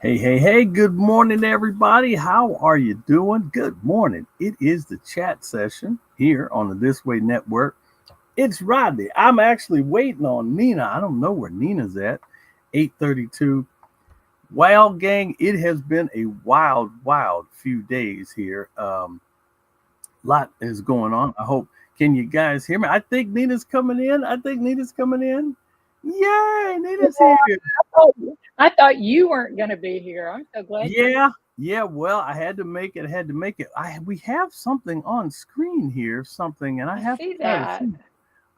Hey, hey, hey, good morning, everybody. How are you doing? Good morning. It is the chat session here on the This Way Network. It's Rodney. I'm actually waiting on Nina. I don't know where Nina's at. 8:32. Well, gang, it has been a wild few days here. Lot is going on. I hope, can you guys hear me? I think Nina's coming in. I think Nina's coming in. Yay, Nina's Yeah, here. I thought you weren't going to be here. I'm so glad you're Yeah, yeah. Well, I had to make it. I had to make it. I We have something on screen here, something, and I I have to see try to that. see.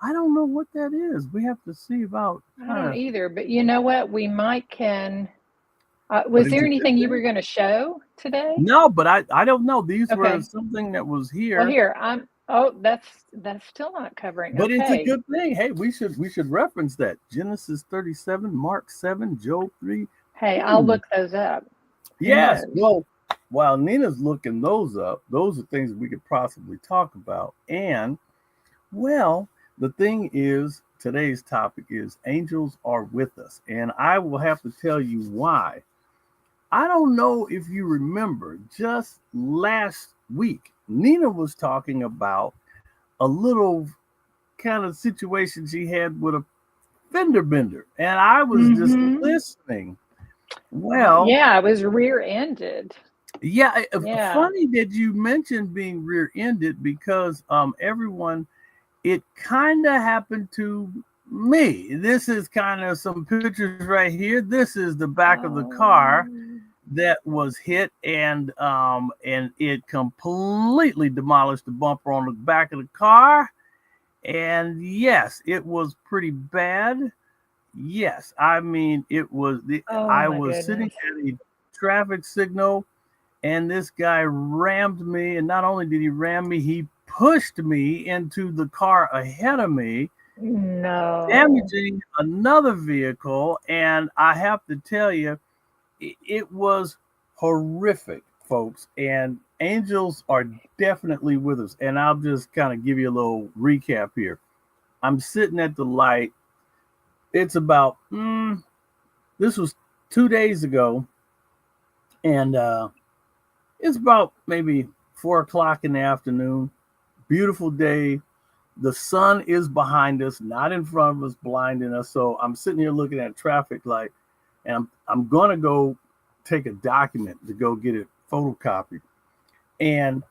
I don't know what that is. We have to see about I trying don't to. either, but you know what? We might can. But Was it's there a good anything you were thing. going to show today? No, but I don't know. These were Okay. something that was Well, here, here I'm. Oh, that's still not covering. but it's a Okay. good thing. Hey, we should reference that Genesis 37, Mark 7, Job 3. Hey, I'll Hmm. look those up. Who Yes. knows? Well, while Nina's looking those up, those are things we could possibly talk about. And well, the thing is, today's topic is angels are with us. And I will have to tell you why. I don't know if you remember, just last week, Nina was talking about a little kind of situation she had with a fender bender. And I was just Mm-hmm. listening. Well, Yeah, I was rear-ended. yeah, Yeah. funny that you mentioned being rear ended because everyone, it kind of happened to me. This is kind of some pictures right here. This is the back of the car Oh. that was hit, and it completely demolished the bumper on the back of the car. And yes, it was pretty bad. Yes, I mean it was the Oh I my was sitting goodness. at a traffic signal, and this guy rammed me, and not only did he ram me, he pushed me into the car ahead of me, No. damaging another vehicle. And I have to tell you, it was horrific, folks. And angels are definitely with us. And I'll just kind of give you a little recap here. I'm sitting at the light. It's about this was 2 days ago, and it's about maybe 4 o'clock in the afternoon. Beautiful day. The sun is behind us, not in front of us, blinding us. So I'm sitting here looking at a traffic light, and I'm gonna go take a document to go get it photocopied. And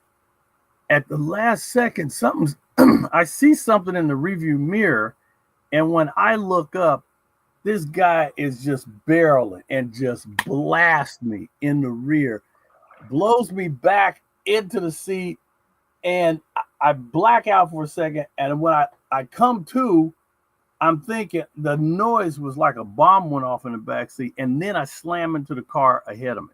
at the last second, something's I see something in the review mirror, and when I look up, this guy is just barreling and just blasts me in the rear, blows me back into the seat, and I black out for a second. And when I come to, I'm thinking the noise was like a bomb went off in the back seat, and then I slam into the car ahead of me.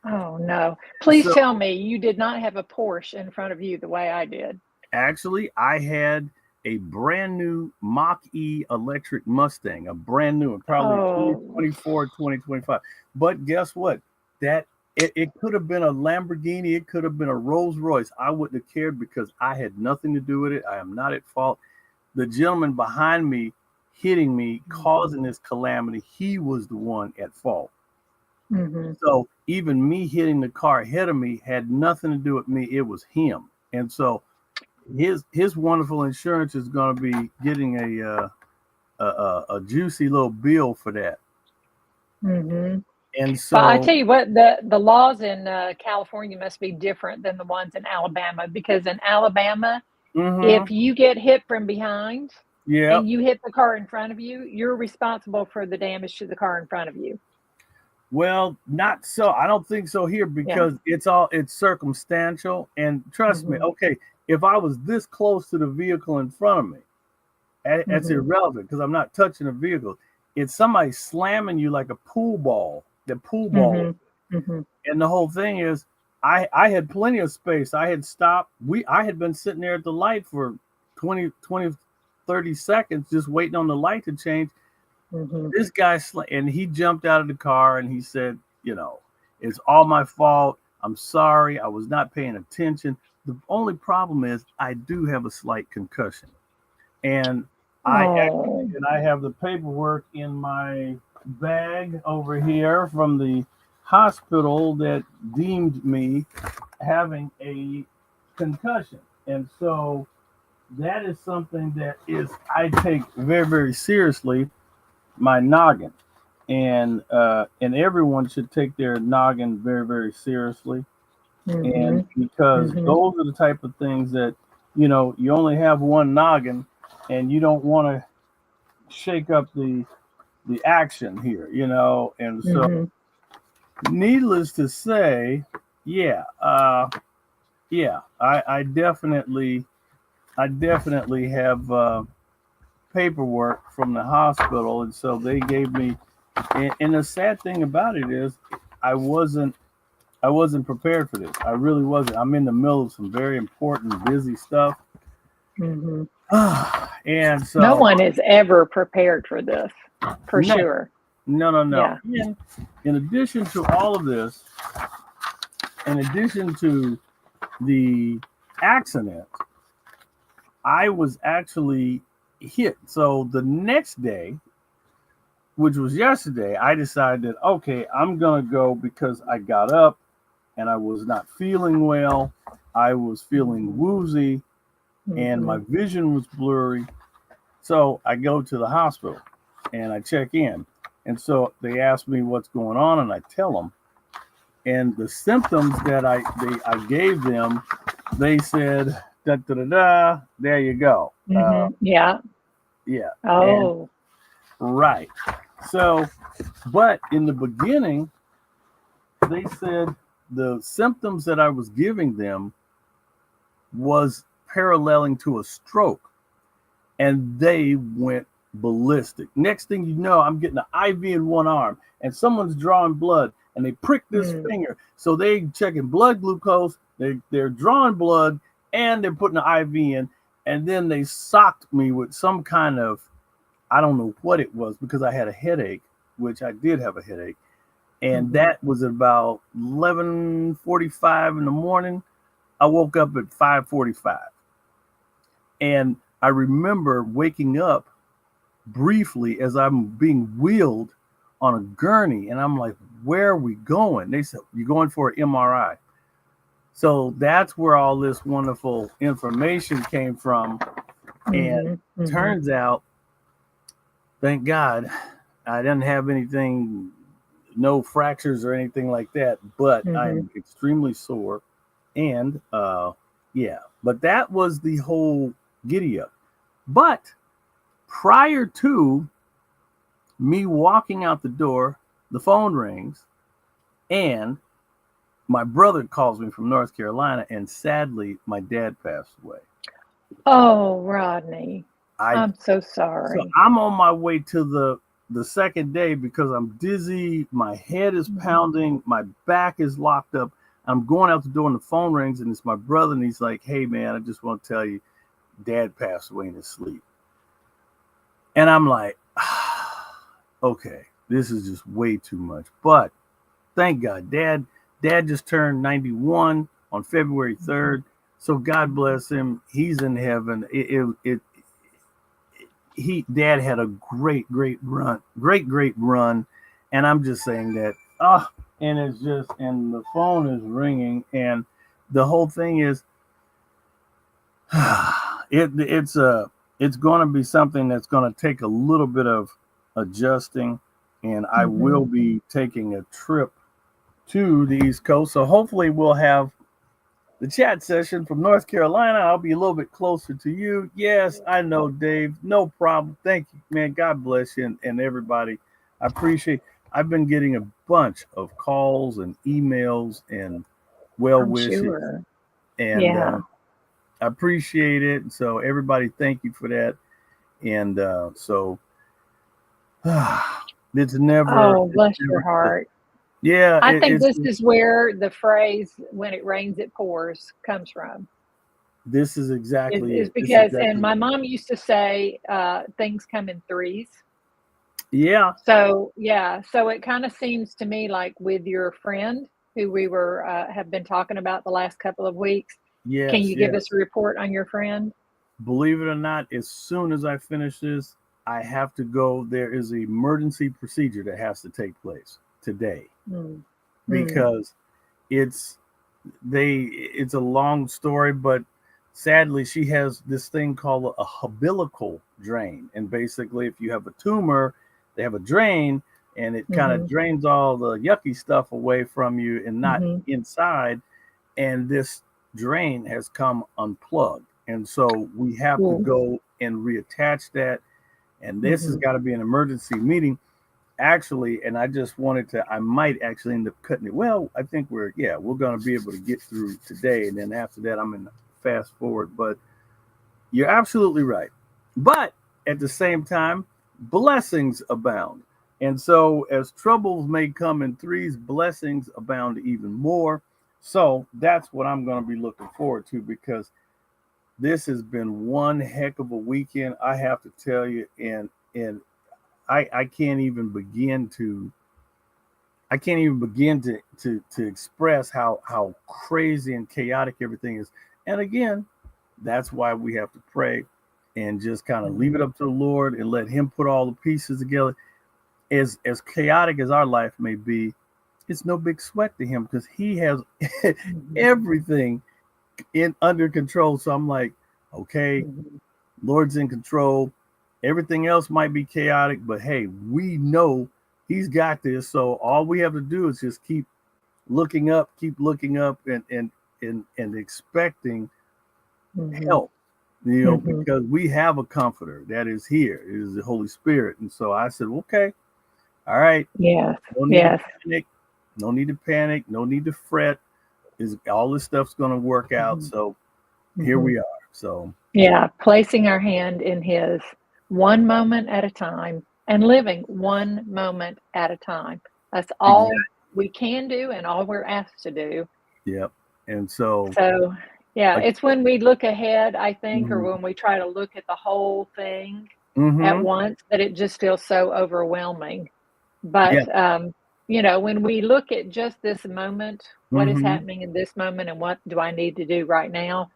Oh, no. Please So tell me you did not have a Porsche in front of you the way I did. actually, I had a brand new Mach E electric Mustang, a brand new one, probably Oh, 2024, 2025. But guess what? That it could have been a Lamborghini, it could have been a Rolls Royce. I wouldn't have cared because I had nothing to do with it. I am not at fault. The gentleman behind me hitting me, causing this calamity, he was the one at fault. mhm. So even me hitting the car ahead of me had nothing to do with me. It was him. And so his wonderful insurance is going to be getting a juicy little bill for that. Mhm. And Well, I so, tell you what, the laws in, California must be different than the ones in Alabama, because in Alabama, mm-hmm, if you get hit from behind yeah. and you hit the car in front of you, you're responsible for the damage to the car in front of you. Well, not so. I don't think so here Yeah. because it's circumstantial. And trust me, Mhm. okay, if I was this close to the vehicle in front of me, that's Mhm. irrelevant because I'm not touching the vehicle. It's somebody slamming you like a pool ball, the pool ball. Mhm. Mhm. And the whole thing is, I had plenty of space. I had stopped. I had been sitting there at the light for 20, 20, 30 seconds just waiting on the light to change. Mhm. This guy, and he jumped out of the car and he said, it's all my fault. I'm sorry. I was not paying attention. The only problem is I do have a slight concussion. And Oh. I have the paperwork in my bag over here from the hospital that deemed me having a concussion. And so that is something that is I take very, very seriously, my noggin. And everyone should take their noggin very, very seriously. And Mhm. because Mhm. those are the type of things that, you only have one noggin and you don't want to shake up the action here, and so Mhm. needless to say, yeah, yeah, I definitely have paperwork from the hospital, and so they gave me. And the sad thing about it is, I wasn't I wasn't prepared for this. I really wasn't. I'm in the middle of some very important, busy stuff, Mhm. and No so one is ever prepared for this, for no, sure. no, no, no. Yeah. In addition to all of this, in addition to the accident, I was actually hit. So the next day, which was yesterday, I decided that, okay, I'm gonna go because I got up and I was not feeling well. I was feeling Mhm. woozy and my Mhm. vision was blurry. So I go to the hospital and I check in. And so they ask me what's going on, and I tell them. And the symptoms that I gave them, they said, da da da da. There you go. Mhm. Yeah. Yeah, and Oh. right. So, but in the beginning, they said the symptoms that I was giving them was paralleling to a stroke, and they went ballistic. Next thing you know, I'm getting an IV in one arm, and someone's drawing blood, and they prick this Mm. finger. So they checking blood glucose. They're drawing blood, and they're putting an IV in, and then they socked me with some kind of, I don't know what it was, because I had a headache, which I did have a headache, and Mhm. that was about 11:45 in the morning. I woke up at 5:45, and I remember waking up briefly as I'm being wheeled on a gurney, and I'm like, "Where are we going?" They said, "You're going for an MRI." So that's where all this wonderful information came from, and Mhm. Mhm. turns out, thank God, I didn't have anything, no fractures or anything like that, but I Mhm. am extremely sore. And yeah, but that was the whole giddy up. But prior to me walking out the door, the phone rings, and my brother calls me from North Carolina, and sadly, my dad passed away. Oh, Rodney. I I'm so So sorry. I'm on my way to the second day because I'm dizzy, my head is Mhm. pounding, my back is locked up. I'm going out the door and the phone rings, and it's my brother, and he's like, "Hey man, I just want to tell you, Dad passed away in his sleep." And I'm like, okay, this is just way too much. But thank God, Dad just turned 91 on February Mhm. 3rd. So God Mhm. bless him. He's in heaven. He Dad had a great run, and I'm just saying that. And it's just, and the phone is ringing, and the whole thing is, it's going to be something that's going to take a little bit of adjusting, and I will Mhm. be taking a trip to the East Coast. So hopefully we'll have the chat session from North Carolina. I'll be a little bit closer to you. Yes, I know, Dave. No problem. Thank you, man. God bless you, and everybody. I appreciate. I've been getting a bunch of calls and emails and well I'm wishes, sure. and Yeah. I appreciate it. So everybody, thank you for that. And so it's never, Oh, it's bless your never. heart. Yeah, I think it's this is where the phrase "when it rains, it pours" comes from. this is exactly Is it. This is because, and exactly my it. mom used to say, things come in threes. Yeah, So, yeah, so it kind of seems to me like with your friend who we were have been talking about the last couple of weeks. Can yes, you give yes. us a report on your friend? Believe it or not, as soon as I finish this, I have to go. There is an emergency procedure that has to take place today. Mm. because it's a long story, but sadly she has this thing called a umbilical drain. And basically, if you have a tumor, they have a drain, and it kind of drains all the yucky stuff away from you and not inside. And this drain has come unplugged, and so we have to go and reattach that. And this has got to be an emergency meeting, actually. And I might actually end up cutting it. Well, I think we're going to be able to get through today, and then after that I'm in the fast forward. But you're absolutely right. But at the same time, blessings abound. And so as troubles may come in threes, blessings abound even more. So that's what I'm going to be looking forward to, because this has been one heck of a weekend, I have to tell you. And I can't even begin to express how crazy and chaotic everything is. And again, that's why we have to pray and just kind of leave it up to the Lord and let him put all the pieces together. As chaotic as our life may be, it's no big sweat to him, because he has everything under control. So I'm like, okay, Lord's in control. Everything else might be chaotic, but hey, we know he's got this. So all we have to do is just keep looking up, and expecting help, because we have a comforter that is here. It is the Holy Spirit. And so I said, okay, all right. Yes. No need to panic. No need to panic. No need to fret. All this stuff's going to work out. So here we are. So placing our hand in his, one moment at a time, and living one moment at a time. That's all we can do and all we're asked to do. Yep. And so it's when we look ahead, I think, or when we try to look at the whole thing at once, that it just feels so overwhelming. But when we look at just this moment, what is happening in this moment, and what do I need to do right now?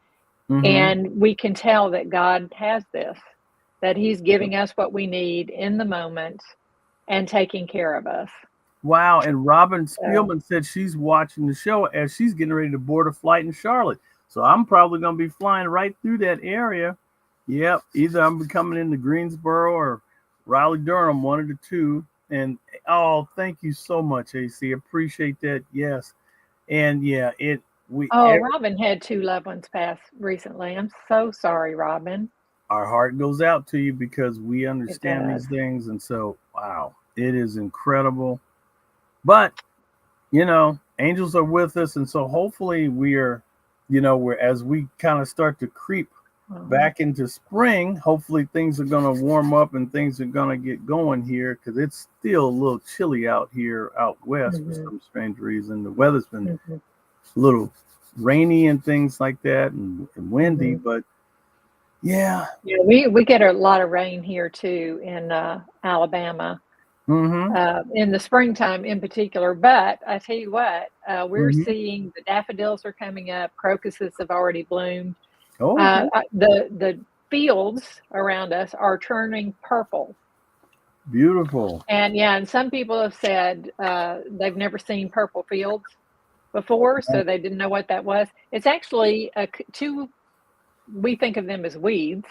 And we can tell that God has this, that he's giving us what we need in the moment and taking care of us. Wow. And Robin Spielman said she's watching the show as she's getting ready to board a flight in Charlotte. So I'm probably going to be flying right through that area. Yep. Either I'm coming into Greensboro or Raleigh-Durham, one of the two. And thank you so much, AC. Appreciate that. Yes. And Robin had 2 loved ones pass recently. I'm so sorry, Robin. Our heart goes out to you, because we understand these things. And so, wow, it is incredible. But, angels are with us. And so hopefully we're as we kind of start to creep back into spring, hopefully things are going to warm up and things are going to get going here, because it's still a little chilly out here out west for some strange reason. The weather's been a little rainy and things like that, and windy, but we get a lot of rain here too in Alabama, in the springtime in particular. But I tell you what, we're seeing the daffodils are coming up, crocuses have already bloomed. The fields around us are turning purple. Beautiful. And some people have said they've never seen purple fields before, so they didn't know what that was. It's actually we think of them as weeds,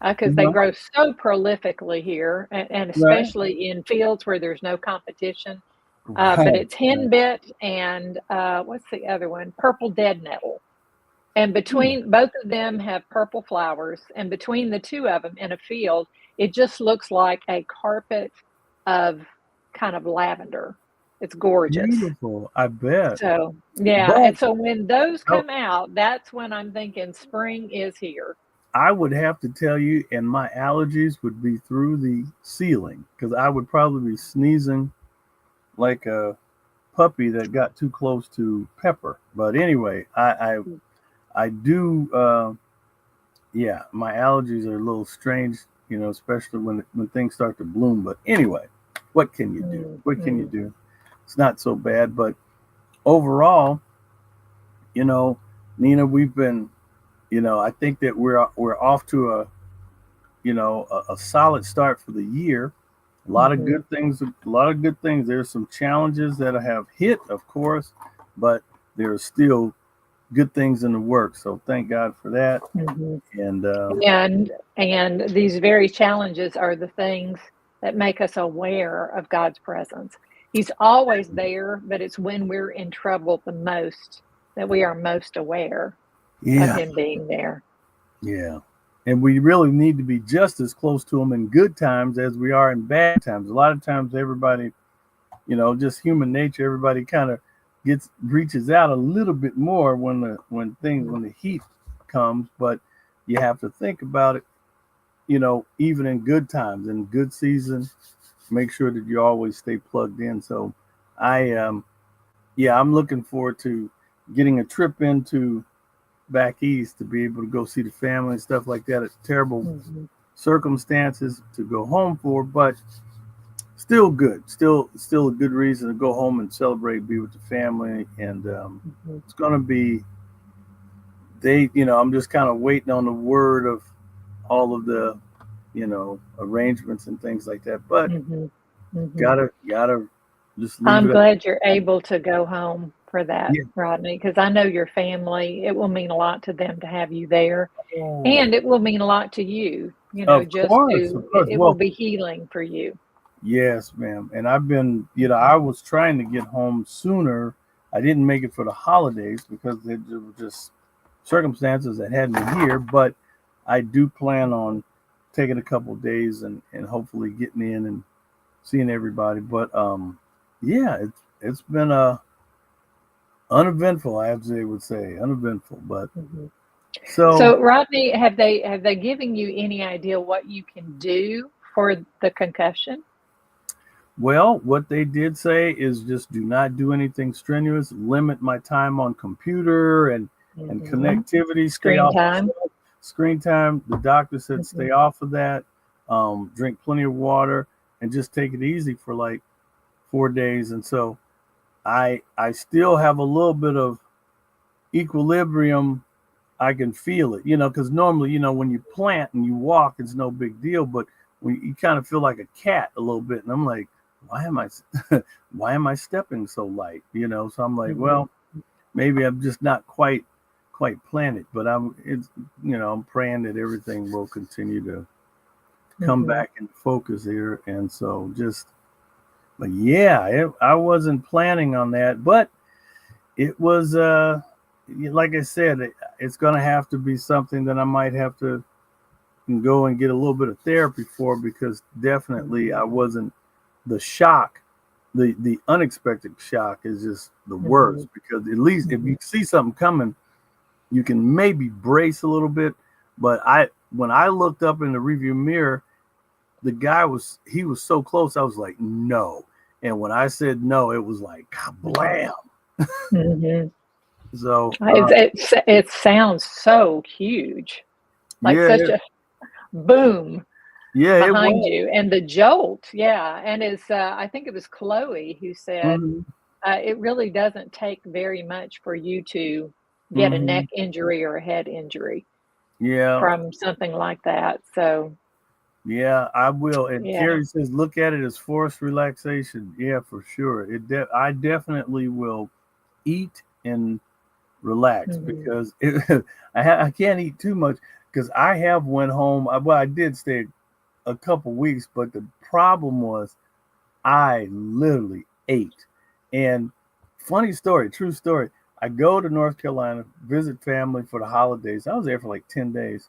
because they grow so prolifically here, and especially in fields where there's no competition. But it's henbit and what's the other one? Purple dead nettle. And between both of them have purple flowers, and between the two of them in a field, it just looks like a carpet of kind of lavender. It's gorgeous. Beautiful, I bet. So and so when those come out, that's when I'm thinking spring is here. I would have to tell you, and my allergies would be through the ceiling, because I would probably be sneezing like a puppy that got too close to Pepper. But anyway, I do. My allergies are a little strange, especially when things start to bloom. But anyway, what can you do? What can you do? It's not so bad. But overall, Nina, we've been, I think that we're off to a solid start for the year. A lot of good things. A lot of good things. There's some challenges that have hit, of course, but there are still good things in the works. So thank God for that. And And these very challenges are the things that make us aware of God's presence. He's always there, but it's when we're in trouble the most that we are most aware of him being there. Yeah. And we really need to be just as close to him in good times as we are in bad times. A lot of times everybody, just human nature, everybody kind of reaches out a little bit more when the heat comes, but you have to think about it, even in good times, in good season, make sure that you always stay plugged in. So I'm looking forward to getting a trip into back east to be able to go see the family and stuff like that. It's terrible circumstances to go home for, but still good. Still a good reason to go home and celebrate, be with the family. And it's going to be, I'm just kind of waiting on the word of all of the, arrangements and things like that. But gotta just leave I'm it glad you're able to go home for that, Yeah. Rodney, because I know your family, it will mean a lot to them to have you there. And it will mean a lot to you, Of course. it will be healing for you. Yes, ma'am. And I've been, I was trying to get home sooner. I didn't make it for the holidays because there were just circumstances that had me here. But I do plan on taking a couple of days and hopefully getting in and seeing everybody. But it's been uneventful, as they would say, uneventful. But so Rodney, have they given you any idea what you can do for the concussion? Well, what they did say is just do not do anything strenuous, limit my time on computer and connectivity, screen time. The doctor said stay off of that, drink plenty of water, and just take it easy for like 4 days. And so I still have a little bit of equilibrium. I can feel it, because normally, when you plant and you walk, it's no big deal. But when you kind of feel like a cat a little bit, and I'm like, why am I stepping so light? So I'm like, well, maybe I'm just not quite planted, but I'm praying that everything will continue to come back and focus here. And so but yeah, I wasn't planning on that, but it was, like I said, it's going to have to be something that I might have to go and get a little bit of therapy for, because definitely I wasn't. The shock, the unexpected shock is just the worst, because at least if you see something coming, you can maybe brace a little bit. But when I looked up in the rearview mirror, the guy was so close. I was like, no. And when I said no, it was like, blam. So it sounds so huge, like such a boom. Behind you, and the jolt, and it's I think it was Chloe who said it really doesn't take very much for you to get a neck injury or a head injury from something like that. So I will. And Carrie says look at it as forced relaxation. Yeah, for sure. I definitely will eat and relax, because I can't eat too much, because I have went home. I did stay a couple weeks, but the problem was I literally ate. And funny story, true story, I go to North Carolina, visit family for the holidays. I was there for like 10 days.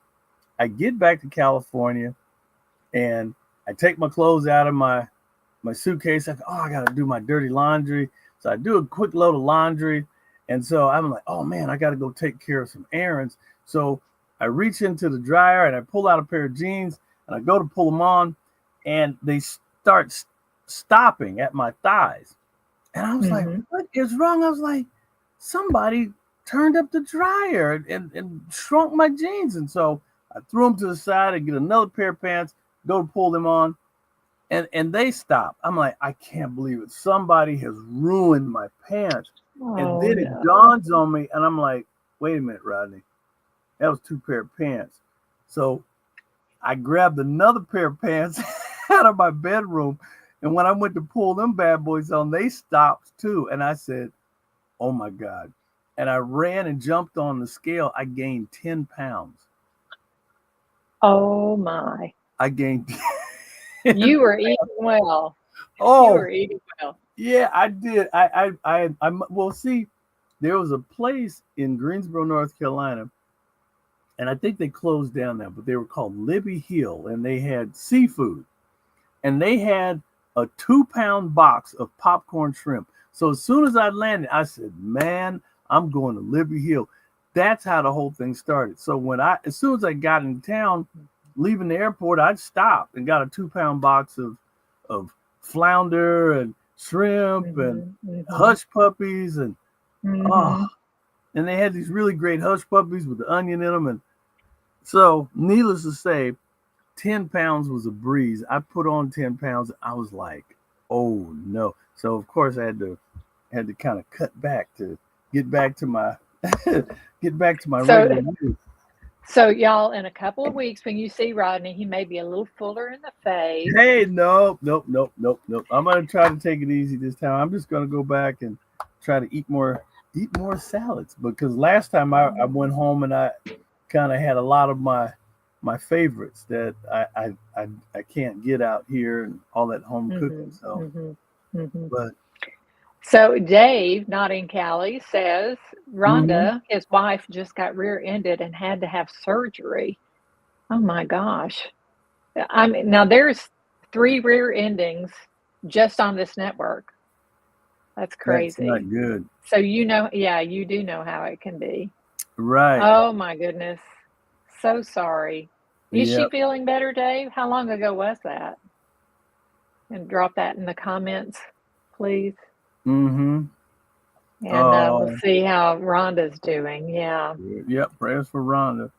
I get back to California and I take my clothes out of my suitcase. I go, I gotta do my dirty laundry. So I do a quick load of laundry, and so I'm like, oh man, I gotta go take care of some errands. So I reach into the dryer and I pull out a pair of jeans, and I go to pull them on, and they start stopping at my thighs. And I was like, what is wrong? I was like, somebody turned up the dryer and shrunk my jeans. And so I threw them to the side and get another pair of pants, go to pull them on, and they stop. I'm like, I can't believe it. Somebody has ruined my pants. And then it dawns on me, and I'm like, wait a minute, Rodney. That was 2 pair of pants. So I grabbed another pair of pants. out of my bedroom. And when I went to pull them bad boys on, they stopped too. And I said, oh my God. And I ran and jumped on the scale. I gained 10 pounds. Oh my. I gained. You were eating well. Oh, you were eating well. Yeah, I did. Well, see, there was a place in Greensboro, North Carolina, and I think they closed down now, but they were called Libby Hill, and they had seafood, and they had a 2-pound box of popcorn shrimp. So as soon as I landed, I said, man, I'm going to Libby Hill. That's how the whole thing started. So as soon as I got in town, leaving the airport, I'd stop and got a 2-pound box of flounder and shrimp and hush puppies and and they had these really great hush puppies with the onion in them. And so needless to say, 10 pounds was a breeze. I put on 10 pounds. I was like, oh no. So of course I had to kind of cut back to get back to my regular weight. So y'all, in a couple of weeks, when you see Rodney, he may be a little fuller in the face. Hey, nope. I'm gonna try to take it easy this time. I'm just gonna go back and try to eat more salads, because last time I went home and I kind of had a lot of my favorites that I can't get out here and all that home cooking. So, but. So Dave, not in Cali, says Rhonda, his wife, just got rear-ended and had to have surgery. Oh my gosh. I mean, now there's 3 rear endings just on this network. That's crazy. That's not good. So you do know how it can be. Right. Oh my goodness. So sorry. Is she feeling better, Dave? How long ago was that? And drop that in the comments, please. And we'll see how Rhonda's doing. Yeah. Yep. Prayers for Rhonda.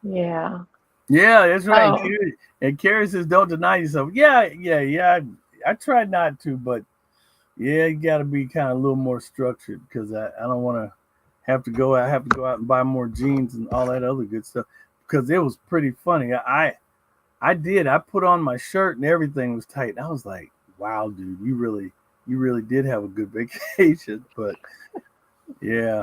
Yeah. Yeah, that's right. Oh. And Carrie says, "Don't deny yourself." Yeah. I try not to, but yeah, you got to be kind of a little more structured, because I don't want to have to go out and buy more jeans and all that other good stuff, because it was pretty funny. I put on my shirt and everything was tight. And I was like, wow, dude, you really did have a good vacation. But yeah.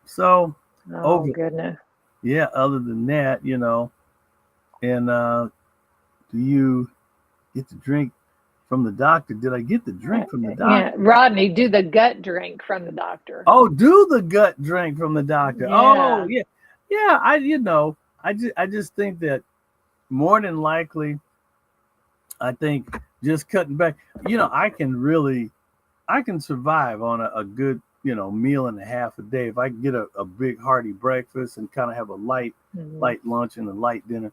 So goodness. Yeah, other than that, and do you get the drink from the doctor? Did I get the drink from the doctor? Yeah, Rodney, do the gut drink from the doctor. Oh, do the gut drink from the doctor. Yeah. Oh, yeah. Yeah, I just think that more than likely, I think just cutting back, I can survive on a good, meal and a half a day. If I can get a big hearty breakfast and kind of have a light lunch and a light dinner.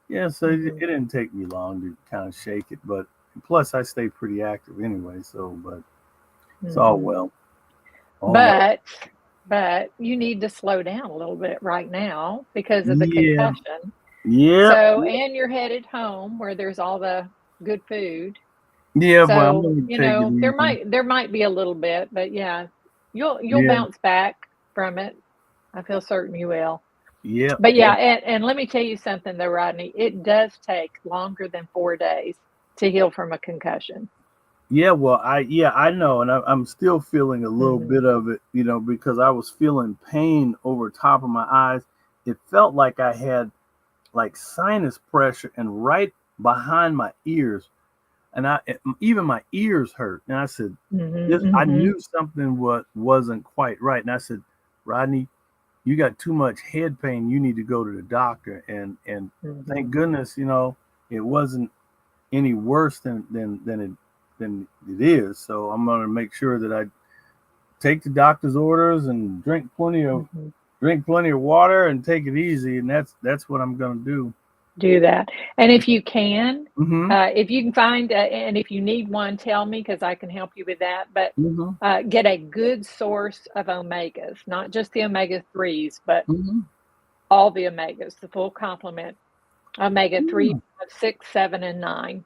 Yeah, so it didn't take me long to kind of shake it, but plus I stay pretty active anyway, so, but it's all well. But you need to slow down a little bit right now because of the concussion. Yeah. So, and you're headed home where there's all the good food. Yeah, so, but there might be a little bit, but yeah, you'll bounce back from it. I feel certain you will. Yeah. But yeah, and let me tell you something though, Rodney, it does take longer than 4 days to heal from a concussion. Yeah, well, I know, and I'm still feeling a little bit of it, because I was feeling pain over top of my eyes. It felt like I had like sinus pressure and right behind my ears, and even my ears hurt. And I said, I knew something wasn't quite right, and I said, Rodney, you got too much head pain. You need to go to the doctor. And thank goodness, it wasn't any worse than it is. So I'm going to make sure that I take the doctor's orders and drink plenty of water and take it easy. And that's what I'm going to do. Do that. And if you can, if you can find, and if you need one, tell me, because I can help you with that. But get a good source of omegas, not just the omega-3s, but all the omegas, the full complement. Omega-3, 5, 6, 7, and 9.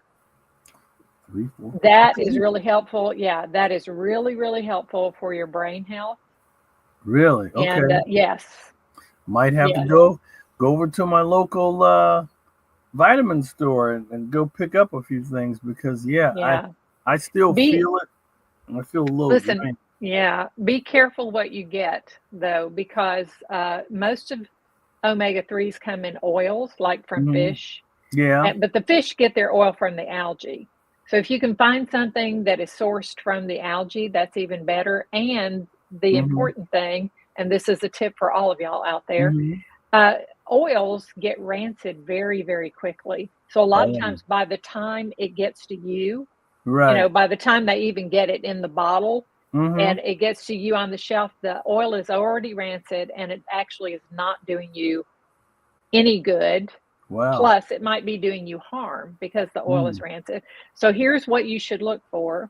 That is really helpful. Yeah, that is really, really helpful for your brain health. Really? Okay. And yes. Might have to go over to my local vitamin store and go pick up a few things because Yeah. I still Be feel it. I feel a little Listen, drained. yeah, be careful what you get though, because most of omega-3s come in oils, like from Mhm. fish, Yeah. but the fish get their oil from the algae. So if you can find something that is sourced from the algae, that's even better. And the Mhm. important thing, and this is a tip for all of y'all out there, Mhm. uh, oils get rancid very, very quickly. So a lot of Oh, times by the time it gets to you, right. by the time they even get it in the bottle and Mhm. it gets to you on the shelf, the oil is already rancid and it actually is not doing you any good. Wow. Plus, it might be doing you harm because the oil is Mm. rancid. So here's what you should look for.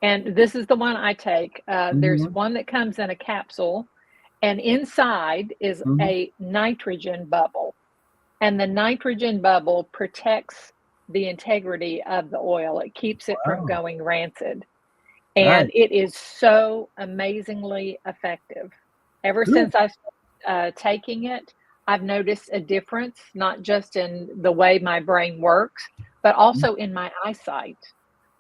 And this is the one I take. There's Mhm. one that comes in a capsule, and inside is Mhm. a nitrogen bubble. And the nitrogen bubble protects the integrity of the oil, it keeps it from Wow. going rancid. And Nice. it is so amazingly effective. Ever Good. since I started taking it, I've noticed a difference, not just in the way my brain works, but Mhm. also in my eyesight.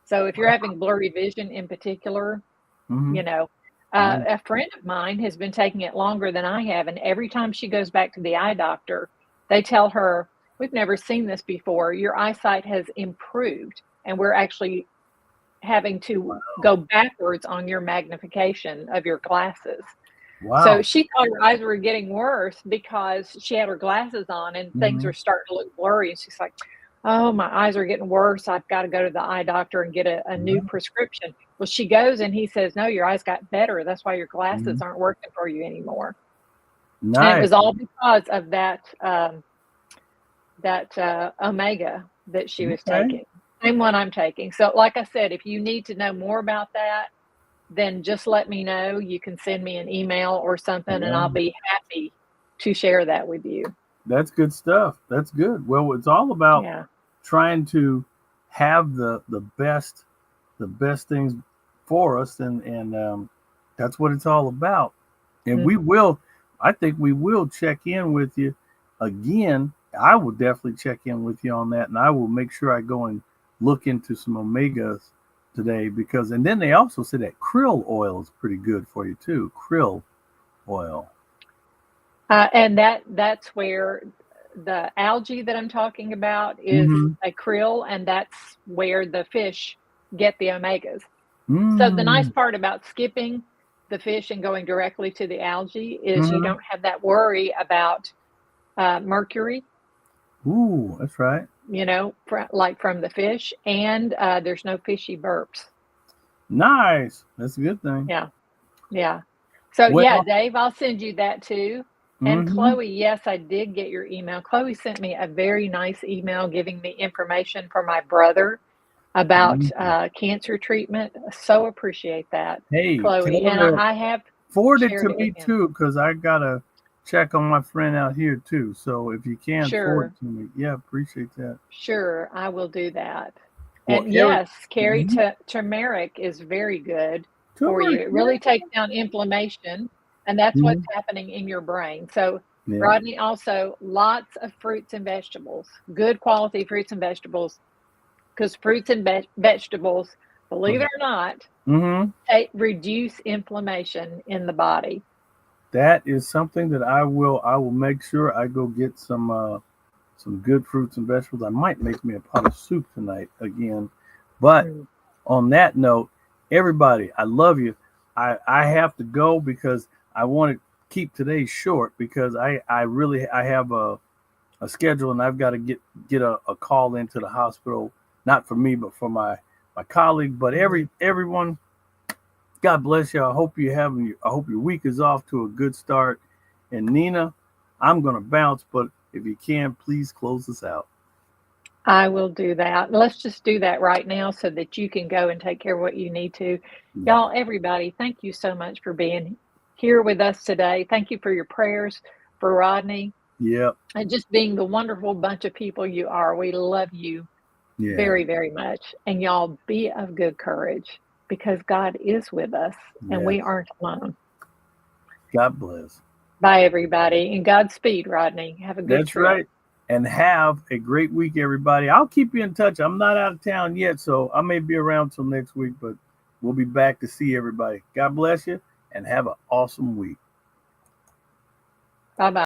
So if you're having blurry vision in particular, you Mhm. know, Yeah. a friend of mine has been taking it longer than I have, and every time she goes back to the eye doctor, they tell her, "We've never seen this before. Your eyesight has improved, and we're actually having to go backwards on your magnification of your glasses." So Wow. she thought her eyes were getting worse because she had her glasses on and things were Mhm. starting to look blurry. And she's like, "Oh, my eyes are getting worse. I've got to go to the eye doctor and get a new Yeah. prescription." Well, she goes and he says, "No, your eyes got better. That's why your glasses Mhm. aren't working for you anymore." And it Nice. was all because of that omega that she was Okay. taking. Same one I'm taking. So, like I said, if you need to know more about that, then just let me know. You can send me an email or something, and I'll Yeah. be happy to share that with you. That's good stuff. That's good. Well, it's all about Yeah. trying to have the best things for us, and that's what it's all about. And Mm. we will, I think we will check in with you again. I will definitely check in with you on that, and I will make sure I go and look into some omegas today because, and then they also said that krill oil is pretty good for you too. Krill oil. And that's where the algae that I'm talking about is Mm-hmm. a krill, and that's where the fish get the omegas. So the nice Mm. part about skipping the fish and going directly to the algae is you Mm-hmm. don't have that worry about mercury, Ooh, that's right. like from the fish, and there's no fishy burps. Nice. That's a good thing. Yeah, yeah. So yeah, Well, Dave, I'll send you that too. And mm-hmm. Chloe, yes, I did get your email. Chloe sent me a very nice email giving me information for my brother about Mm. cancer treatment. So appreciate that, Hey, Chloe. tell And her to I have forward it shared to it with me him. too, because I gotta check on my friend out here too. So if you can forward Sure, it to me, yeah, appreciate that. sure, I will do that. Well, And Eric, yes, Carrie, mhm. turmeric is very good for you. Turmeric, It yeah. really takes down inflammation, and that's what's Mhm. happening in your brain. So, Yeah. Rodney, also lots of fruits and vegetables, good quality fruits and vegetables, because fruits and vegetables, believe it or not, Mm-hmm. reduce inflammation in the body. That is something that I will make sure I go get some good fruits and vegetables. I might make me a pot of soup tonight again. But Mm. on that note, everybody, I love you. I have to go because I want to keep today short because I really I have a schedule and I've got to get a call into the hospital, not for me but for my colleague. But Mm. everyone, God bless you. I hope your week is off to a good start. And Nina, I'm gonna bounce, but if you can, please close us out. I will do that. Let's just do that right now so that you can go and take care of what you need to. Yeah. Y'all, everybody, thank you so much for being here with us today. Thank you for your prayers for Rodney Yep. and just being the wonderful bunch of people you are. We love you Yeah. very, very much. And y'all, be of good courage because God is with us and Yes. we aren't alone. God bless. Bye, everybody. And Godspeed, Rodney. Have a good That's trip. right. and have a great week, everybody. I'll keep you in touch. I'm not out of town yet, so I may be around till next week, but we'll be back to see everybody. God bless you and have an awesome week. Bye bye.